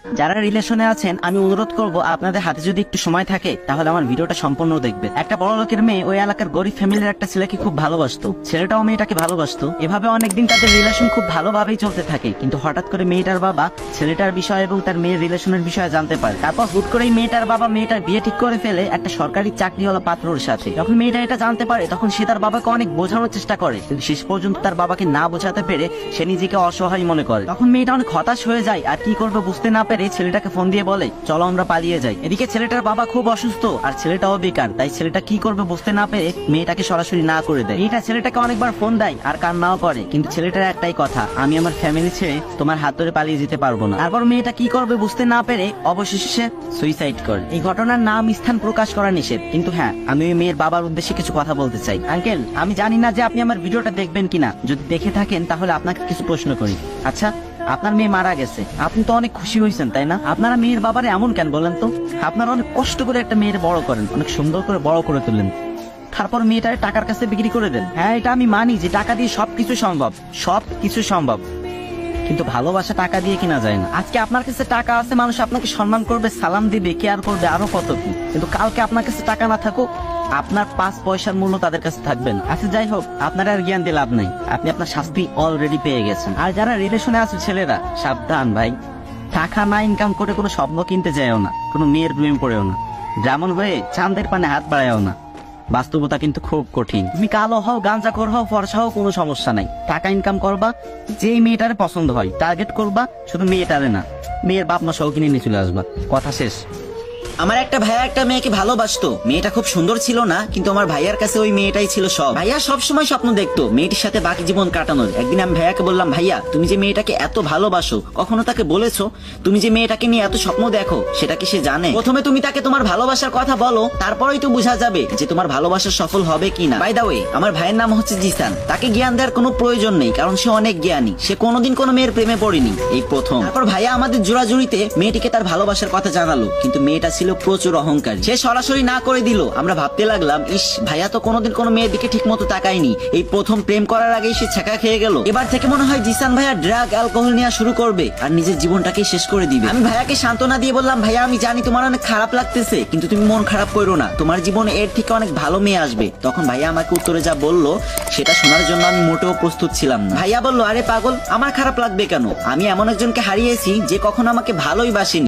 যারা রিলেশনে আছেন আমি অনুরোধ করব আপনাদের হাতে যদি একটু সময় থাকে তাহলে আমার ভিডিওটা সম্পূর্ণ দেখবে। একটা বড় লোকের মেয়ে ওই এলাকার গরিব ফ্যামিলির একটা ছেলেকে খুব ভালোবাসতো, ছেলেটাও মেয়েটাকে ভালোবাসতো। এভাবে অনেকদিন তাদের রিলেশন খুব ভালোভাবেই চলতে থাকে, কিন্তু হঠাৎ করে মেয়েটার বাবা ছেলেটার বিষয় এবং তার মেয়ের রিলেশনের বিষয়ে জানতে পারে। তারপর হুট করেই মেয়েটার বাবা মেয়েটার বিয়ে ঠিক করে ফেলে একটা সরকারি চাকরিওয়ালা পাত্রর সাথে। যখন মেয়েটা এটা জানতে পারে তখন সে তার বাবাকে অনেক বোঝানোর চেষ্টা করে, কিন্তু শেষ পর্যন্ত তার বাবাকে না বোঝাতে পেরে সে নিজেকে অসহায় মনে করে। তখন মেয়েটা অনেক হতাশ হয়ে যায়, আর কি করবে বুঝতে না পেরে ছেলেটাকে ফোন দিয়ে বলে চলো আমরা পালিয়ে যাই। এদিকে ছেলেটার বাবা খুব অসুস্থ আর ছেলেটাও বেকার, তাই ছেলেটা কি করবে বুঝতে না পেরে মেয়েটাকে সরাসরি না করে দেয়। মেয়েটা ছেলেটাকে অনেকবার ফোন দেয় আর কান্নাও করে, কিন্তু ছেলেটার একটাই কথা, আমি আমার ফ্যামিলি ছেড়ে তোমার হাত ধরে পালিয়ে যেতে পারবো না। তারপর মেয়েটা কি করবে বুঝতে না পেরে অবশেষে সে সুইসাইড করে। এই ঘটনার নাম স্থান প্রকাশ করা নিষেধ, কিন্তু হ্যাঁ আমি ওই মেয়ের বাবার উদ্দেশ্যে কিছু কথা বলতে চাই। আঙ্কেল, আমি জানি না যে আপনি আমার ভিডিওটা দেখবেন কিনা, যদি দেখে থাকেন তাহলে আপনাকে কিছু প্রশ্ন করি। আচ্ছা, আপনার মেয়ে মারা গেছে, আপনি তো অনেক খুশি হয়েছেন তাই না? আপনারা মেয়ের বাবারে এমন কেন বলেন তো? আপনারা অনেক কষ্ট করে একটা মেয়ের বড় করেন, অনেক সুন্দর করে বড় করে তুলেন, তারপর মেয়েটারে টাকার কাছে বিক্রি করে দেন। হ্যাঁ, এটা আমি মানি যে টাকা দিয়ে সবকিছু সম্ভব, সবকিছু সম্ভব, কিন্তু ভালোবাসা টাকা দিয়ে কিনা যায় না। আজকে আপনার কাছে টাকা আছে, মানুষ আপনাকে সম্মান করবে, সালাম দিবে, কেয়ার করবে, আরো কত কি, কিন্তু কালকে আপনার কাছে টাকা না থাকুক, আপনার 5 পয়সার মূল্য তাদের কাছে থাকবে না। আচ্ছা যাই হোক, আপনার আর জ্ঞান দিয়ে লাভ নাই, আপনি আপনার শাস্তি অলরেডি পেয়ে গেছেন। আর যারা রিলেশনে আছে ছেলেরা, সাবধান ভাই, টাকা না ইনকাম করে কোনো স্বপ্ন কিনতে যায়ও না, কোনো মেয়ের প্রেমে পড়েও না, যেমন হয়ে চাঁদের পানে হাত বাড়ায়ও না। বাস্তবতা কিন্তু খুব কঠিন। তুমি কালো হও, গাঁজাখোর হও, ফর্সা হও, কোনো সমস্যা নাই, টাকা ইনকাম করবা, যেই মেয়েটারে পছন্দ হয় টার্গেট করবা, শুধু মেয়েটারে না, মেয়ের বাপ মা সহ কিনে নিয়ে চলে আসবা, কথা শেষ। আমার একটা ভাইয়া একটা মেয়েকে ভালোবাসতো, মেয়েটা খুব সুন্দর ছিল না, কিন্তু আমার ভাইয়ার কাছে ওই মেয়েটাই ছিল সব। ভাইয়া সব সময় স্বপ্ন দেখতো মেয়েটির সাথে বাকি জীবন কাটানোর। একদিন আমি ভাইয়াকে বললাম, ভাইয়া তুমি যে মেয়েটাকে এত ভালোবাসো, কখনো তাকে বলেছো তুমি যে মেয়েটাকে নিয়ে এত স্বপ্ন দেখো সেটা কি সে জানে? প্রথমে তুমি তাকে তোমার ভালোবাসার কথা বলো, তারপরেই তো বোঝা যাবে যে তোমার ভালোবাসা সফল হবে কিনা। বাই দা ওয়ে, আমার ভাইয়ের নাম হচ্ছে জিসান, তাকে জ্ঞান দেওয়ার কোনো প্রয়োজন নেই, কারণ সে অনেক জ্ঞানী, সে কোনোদিন কোনো মেয়ের প্রেমে পড়েনি, এই প্রথম। তারপর ভাইয়া আমাদের জোড়াজুড়িতে মেয়েটিকে তার ভালোবাসার কথা জানালো, কিন্তু মেয়েটা ছিল প্রচুর অহংকারী, সে সরাসরি না করে দিল। আমরা ভাবতে লাগলাম, ইস ভাইয়া তো কোনোদিন কোনো মেয়ের দিকে ঠিক মতো তাকায়নি, এই প্রথম প্রেম করার আগেই সে ছ্যাঁকা খেয়ে গেল। এবার থেকে মনে হয় জিসান ভাইয়া ড্রাগ অ্যালকোহল নেওয়া শুরু করবে আর নিজের জীবনটাকেই শেষ করে দিবে। আমি ভাইয়াকে সান্ত্বনা দিয়ে বললাম, ভাইয়া আমি জানি তোমার অনেক খারাপ লাগতেছে, কিন্তু তুমি মন খারাপ করো না, তোমার জীবনে এর থেকে অনেক ভালো মেয়ে আসবে। তখন ভাইয়া আমাকে উত্তরে যা বলল সেটা শোনার জন্য আমি মোটেও প্রস্তুত ছিলাম না। ভাইয়া বলল, আরে পাগল, আমার খারাপ লাগবে কেন? আমি এমন একজনকে হারিয়েছি যে কখনো আমাকে ভালোই বাসেনি।